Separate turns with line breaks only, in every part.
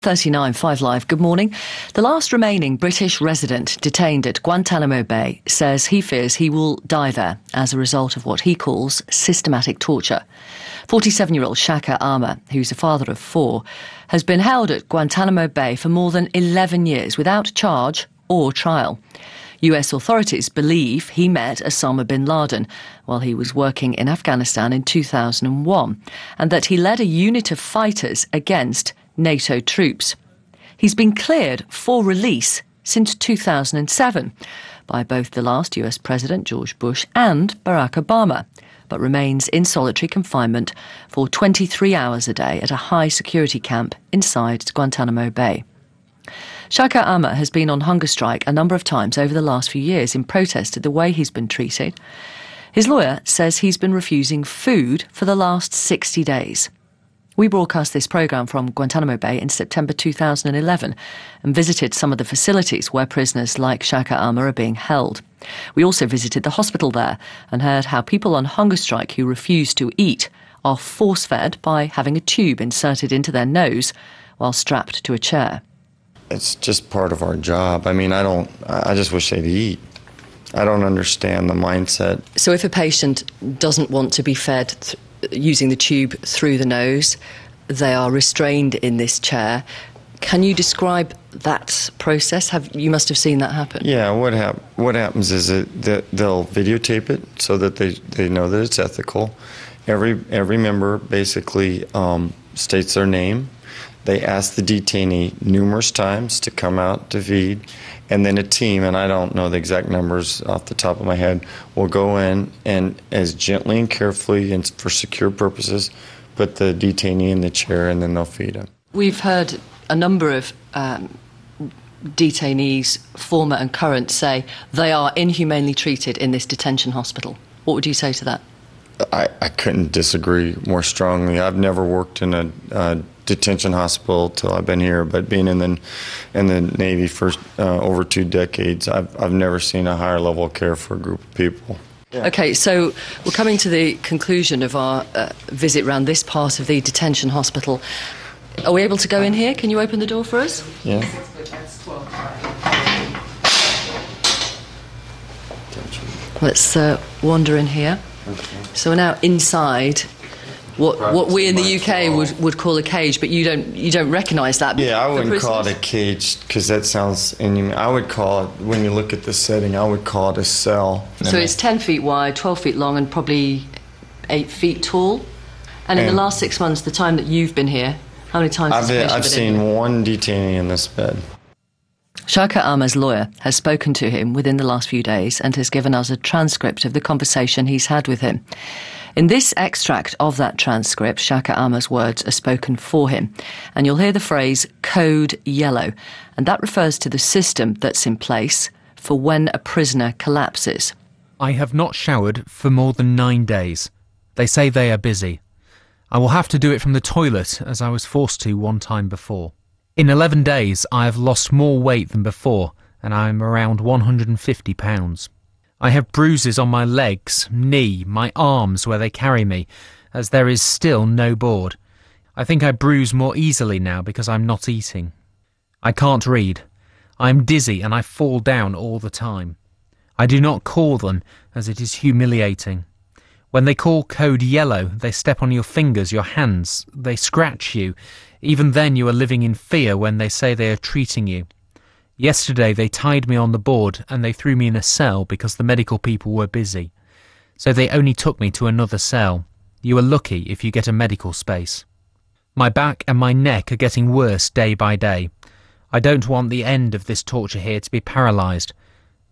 39, 5 Live, good morning. The last remaining British resident detained at Guantanamo Bay says he fears he will die there as a result of what he calls systematic torture. 47-year-old Shaker Aamer, who's a father of 4, has been held at Guantanamo Bay for more than 11 years without charge or trial. US authorities believe he met Osama bin Laden while he was working in Afghanistan in 2001, and that he led a unit of fighters against NATO troops. He's been cleared for release since 2007 by both the last US President George Bush and Barack Obama, but remains in solitary confinement for 23 hours a day at a high security camp inside Guantanamo Bay. Shaker Aamer has been on hunger strike a number of times over the last few years in protest at the way he's been treated. His lawyer says he's been refusing food for the last 60 days. We broadcast this programme from Guantanamo Bay in September 2011 and visited some of the facilities where prisoners like Shaker Aamer are being held. We also visited the hospital there and heard how people on hunger strike who refuse to eat are force-fed by having a tube inserted into their nose while strapped to a chair.
It's just part of our job. I just wish they'd eat. I don't understand the mindset.
So if a patient doesn't want to be fed using the tube through the nose, they are restrained in this chair. Can you describe that process? You must have seen that happen.
Yeah, what happens is that they'll videotape it so that they know that it's ethical. Every member basically states their name. They ask the detainee numerous times to come out to feed, and then a team, and I don't know the exact numbers off the top of my head, will go in and as gently and carefully and for secure purposes put the detainee in the chair, and then they'll feed him.
We've heard a number of detainees, former and current, say they are inhumanely treated in this detention hospital. What would you say to that?
I couldn't disagree more strongly. I've never worked in a detention hospital till I've been here, but being in the Navy for over 2 decades, I've never seen a higher level of care for a group of people.
Yeah. Okay, so we're coming to the conclusion of our visit around this part of the detention hospital. Are we able to go in here? Can you open the door for us?
Yeah.
Let's wander in here. Okay. So we're now inside what we in the UK would call a cage, but you don't recognise that.
Yeah, I wouldn't call it a cage because that sounds inhuman. I would call it, when you look at the setting, I would call it a cell.
So it's 10 feet wide, 12 feet long, and probably 8 feet tall. And in the last 6 months, the time that you've been here, how many times
I've seen one detainee in this bed.
Shaker Aamer's lawyer has spoken to him within the last few days and has given us a transcript of the conversation he's had with him. In this extract of that transcript, Shaker Aamer's words are spoken for him, and you'll hear the phrase code yellow, and that refers to the system that's in place for when a prisoner collapses.
I have not showered for more than 9 days. They say they are busy. I will have to do it from the toilet, as I was forced to one time before. In 11 days, I have lost more weight than before, and I am around 150 pounds. I have bruises on my legs, knee, my arms where they carry me, as there is still no board. I think I bruise more easily now because I'm not eating. I can't read. I am dizzy and I fall down all the time. I do not call them, as it is humiliating. When they call code yellow, they step on your fingers, your hands, they scratch you. Even then you are living in fear when they say they are treating you. Yesterday they tied me on the board and they threw me in a cell because the medical people were busy. So they only took me to another cell. You are lucky if you get a medical space. My back and my neck are getting worse day by day. I don't want the end of this torture here to be paralysed.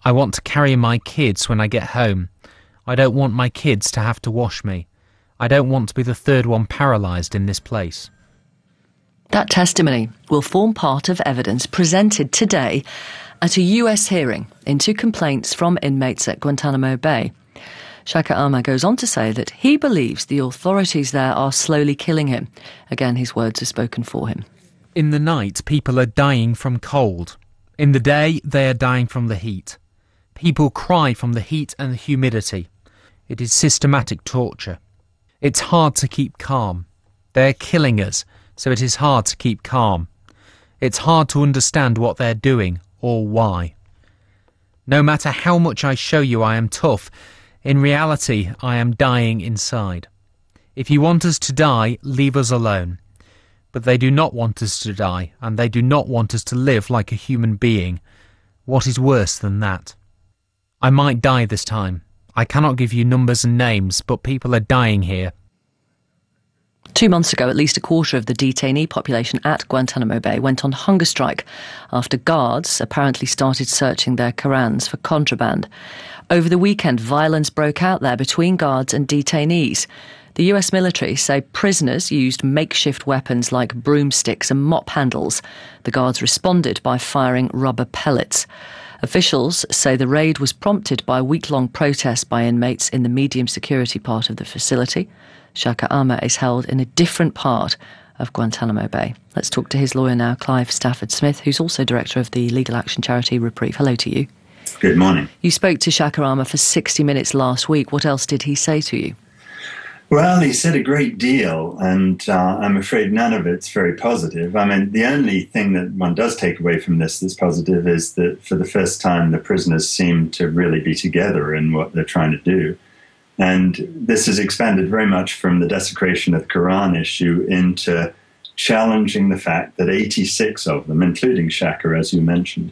I want to carry my kids when I get home. I don't want my kids to have to wash me. I don't want to be the third one paralysed in this place.
That testimony will form part of evidence presented today at a US hearing into complaints from inmates at Guantanamo Bay. Shaker Aamer goes on to say that he believes the authorities there are slowly killing him. Again, his words are spoken for him.
In the night, people are dying from cold. In the day, they are dying from the heat. People cry from the heat and the humidity. It is systematic torture. It's hard to keep calm. They're killing us, so it is hard to keep calm. It's hard to understand what they're doing or why. No matter how much I show you I am tough, in reality I am dying inside. If you want us to die, leave us alone. But they do not want us to die, and they do not want us to live like a human being. What is worse than that? I might die this time. I cannot give you numbers and names, but people are dying here.
2 months ago, at least a quarter of the detainee population at Guantanamo Bay went on hunger strike after guards apparently started searching their Korans for contraband. Over the weekend, violence broke out there between guards and detainees. The US military say prisoners used makeshift weapons like broomsticks and mop handles. The guards responded by firing rubber pellets. Officials say the raid was prompted by week-long protests by inmates in the medium security part of the facility. Shaker Aamer is held in a different part of Guantanamo Bay. Let's talk to his lawyer now, Clive Stafford Smith, who's also director of the legal action charity Reprieve. Hello to you.
Good morning.
You spoke to Shaker Aamer for 60 minutes last week. What else did he say to you?
Well, he said a great deal, and I'm afraid none of it's very positive. I mean, the only thing that one does take away from this that's positive is that for the first time the prisoners seem to really be together in what they're trying to do. And this has expanded very much from the desecration of the Quran issue into challenging the fact that 86 of them, including Shaker, as you mentioned,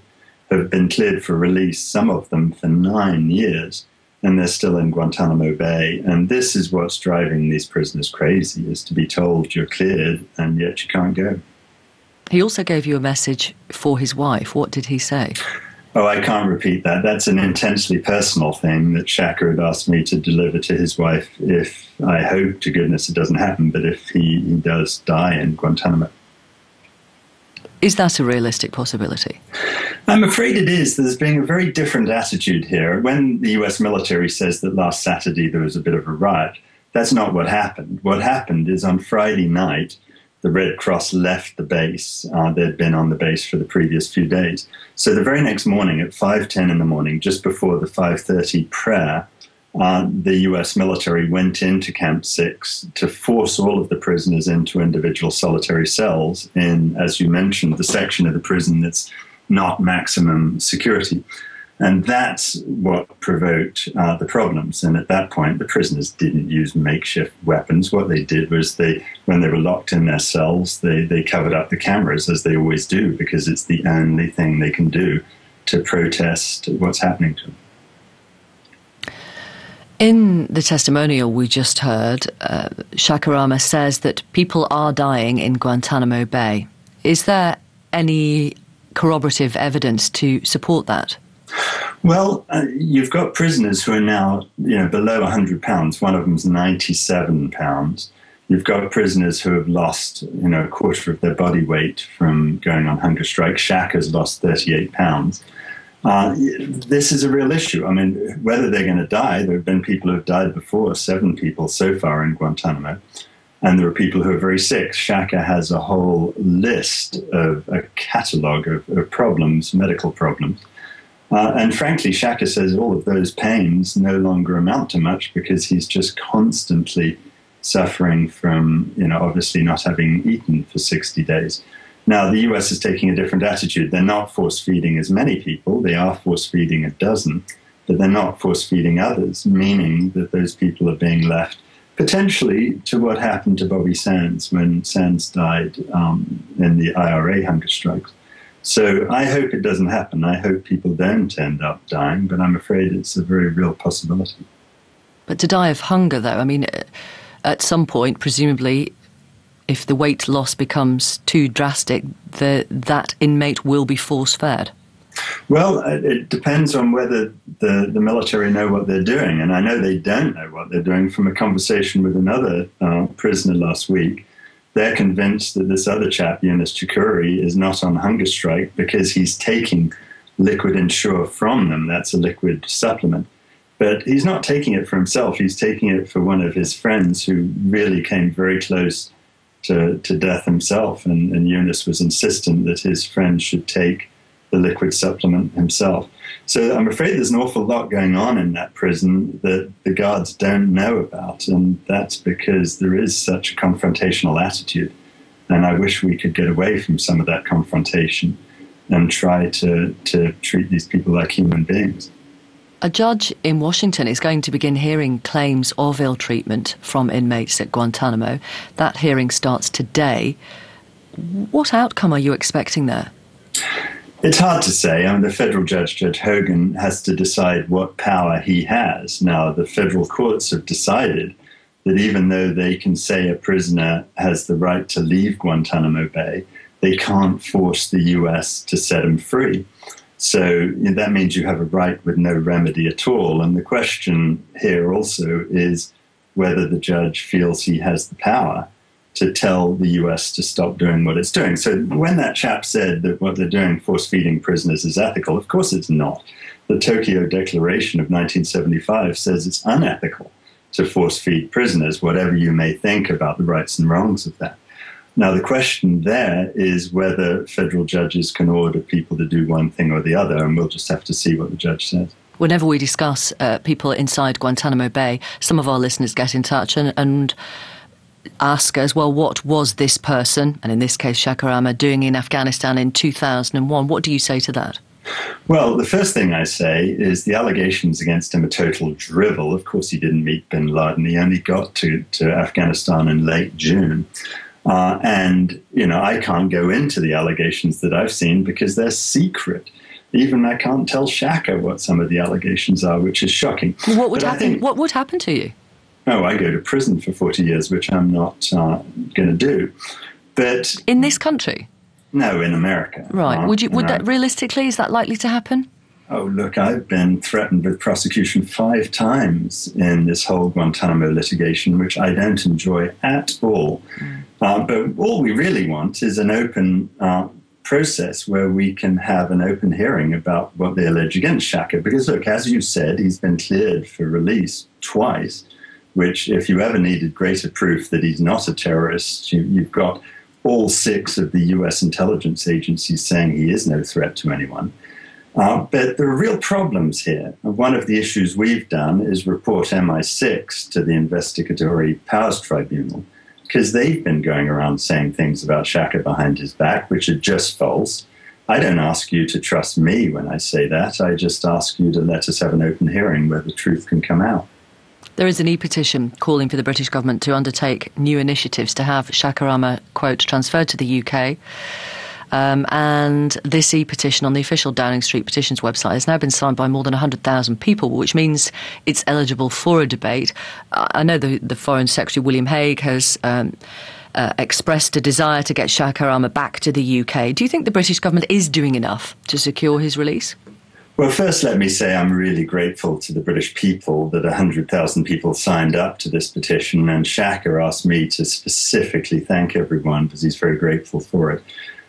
have been cleared for release, some of them for 9 years. And they're still in Guantanamo Bay. And this is what's driving these prisoners crazy, is to be told you're cleared and yet you can't go.
He also gave you a message for his wife. What did he say?
Oh, I can't repeat that. That's an intensely personal thing that Shaker had asked me to deliver to his wife if, I hope to goodness it doesn't happen, but if he does die in Guantanamo.
Is that a realistic possibility?
I'm afraid it is. There's been a very different attitude here. When the US military says that last Saturday there was a bit of a riot, that's not what happened. What happened is on Friday night, the Red Cross left the base. They'd been on the base for the previous few days. So the very next morning at 5:10 in the morning, just before the 5:30 prayer, the US military went into Camp 6 to force all of the prisoners into individual solitary cells in, as you mentioned, the section of the prison that's not maximum security. And that's what provoked the problems. And at that point, the prisoners didn't use makeshift weapons. What they did was when they were locked in their cells, they covered up the cameras, as they always do, because it's the only thing they can do to protest what's happening to them.
In the testimonial we just heard, Shaker Aamer says that people are dying in Guantanamo Bay. Is there any corroborative evidence to support that?
Well, you've got prisoners who are now, below 100 pounds. One of them's 97 pounds. You've got prisoners who have lost, a quarter of their body weight from going on hunger strike. Shaker's lost 38 pounds. This is a real issue. I mean, whether they're going to die, there have been people who have died before, 7 people so far in Guantanamo, and there are people who are very sick. Shaker has a whole list of a catalogue of problems, medical problems. And frankly, Shaker says all of those pains no longer amount to much because he's just constantly suffering from, obviously not having eaten for 60 days. Now, the US is taking a different attitude. They're not force-feeding as many people. They are force-feeding a dozen, but they're not force-feeding others, meaning that those people are being left potentially to what happened to Bobby Sands when Sands died in the IRA hunger strikes. So I hope it doesn't happen. I hope people don't end up dying, but I'm afraid it's a very real possibility.
But to die of hunger, though, I mean, at some point, presumably, if the weight loss becomes too drastic, that inmate will be force-fed.
Well, it depends on whether the military know what they're doing. And I know they don't know what they're doing from a conversation with another prisoner last week. They're convinced that this other chap, Yunus Chakuri, is not on hunger strike because he's taking liquid Ensure from them. That's a liquid supplement. But he's not taking it for himself. He's taking it for one of his friends who really came very close to death himself. And Yunus was insistent that his friend should take the liquid supplement himself. So I'm afraid there's an awful lot going on in that prison that the guards don't know about. And that's because there is such a confrontational attitude And I wish we could get away from some of that confrontation and try to treat these people like human beings.
A judge in Washington is going to begin hearing claims of ill treatment from inmates at Guantanamo. That hearing starts today. What outcome are you expecting there?
It's hard to say. I mean, the federal judge, Judge Hogan, has to decide what power he has. Now, the federal courts have decided that even though they can say a prisoner has the right to leave Guantanamo Bay, they can't force the U.S. to set him free. So that means you have a right with no remedy at all. And the question here also is whether the judge feels he has the power to tell the U.S. to stop doing what it's doing. So when that chap said that what they're doing, force-feeding prisoners, is ethical, of course it's not. The Tokyo Declaration of 1975 says it's unethical to force-feed prisoners, whatever you may think about the rights and wrongs of that. Now, the question there is whether federal judges can order people to do one thing or the other, and we'll just have to see what the judge says.
Whenever we discuss people inside Guantanamo Bay, some of our listeners get in touch and ask us, well, what was this person, and in this case Shaker Aamer, doing in Afghanistan in 2001? What do you say to that?
Well, the first thing I say is the allegations against him are total drivel. Of course, he didn't meet bin Laden. He only got to Afghanistan in late June. And, I can't go into the allegations that I've seen because they're secret. Even I can't tell Shaker what some of the allegations are, which is shocking.
What would happen? What would happen to you?
Oh, I go to prison for 40 years, which I'm not going to do. But
in this country?
No, in America.
Right. Would that realistically, is that likely to happen?
Oh, look, I've been threatened with prosecution 5 times in this whole Guantanamo litigation, which I don't enjoy at all. But all we really want is an open process where we can have an open hearing about what they allege against Shaker. Because, look, as you said, he's been cleared for release twice, which if you ever needed greater proof that he's not a terrorist, you've got all 6 of the U.S. intelligence agencies saying he is no threat to anyone. But there are real problems here. One of the issues we've done is report MI6 to the Investigatory Powers Tribunal, because they've been going around saying things about Shaker behind his back, which are just false. I don't ask you to trust me when I say that. I just ask you to let us have an open hearing where the truth can come out.
There is an e-petition calling for the British government to undertake new initiatives to have Shaker Aamer, quote, transferred to the UK. And this e-petition on the official Downing Street Petitions website has now been signed by more than 100,000 people, which means it's eligible for a debate. I know the Foreign Secretary, William Hague, has expressed a desire to get Shaker Aamer back to the UK. Do you think the British government is doing enough to secure his release?
Well, first, let me say I'm really grateful to the British people that 100,000 people signed up to this petition, and Shaker asked me to specifically thank everyone because he's very grateful for it.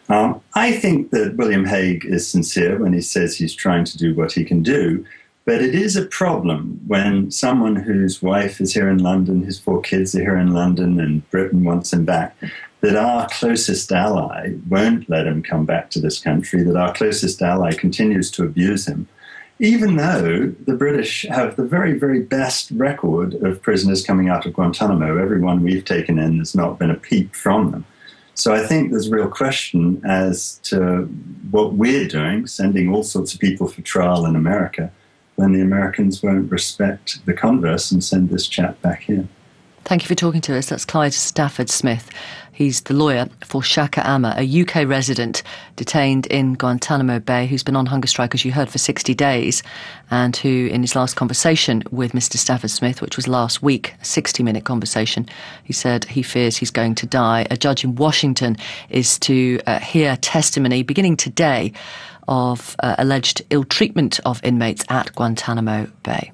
I think that William Hague is sincere when he says he's trying to do what he can do, but it is a problem when someone whose wife is here in London, his 4 kids are here in London, and Britain wants him back, that our closest ally won't let him come back to this country, that our closest ally continues to abuse him, even though the British have the very, very best record of prisoners coming out of Guantanamo. Everyone we've taken in, there's not been a peep from them. So I think there's a real question as to what we're doing, sending all sorts of people for trial in America, when the Americans won't respect the converse and send this chap back here.
Thank you for talking to us. That's Clive Stafford Smith. He's the lawyer for Shaker Aamer, a UK resident detained in Guantanamo Bay, who's been on hunger strike, as you heard, for 60 days, and who, in his last conversation with Mr. Stafford Smith, which was last week, a 60-minute conversation, he said he fears he's going to die. A judge in Washington is to hear testimony beginning today of alleged ill treatment of inmates at Guantanamo Bay.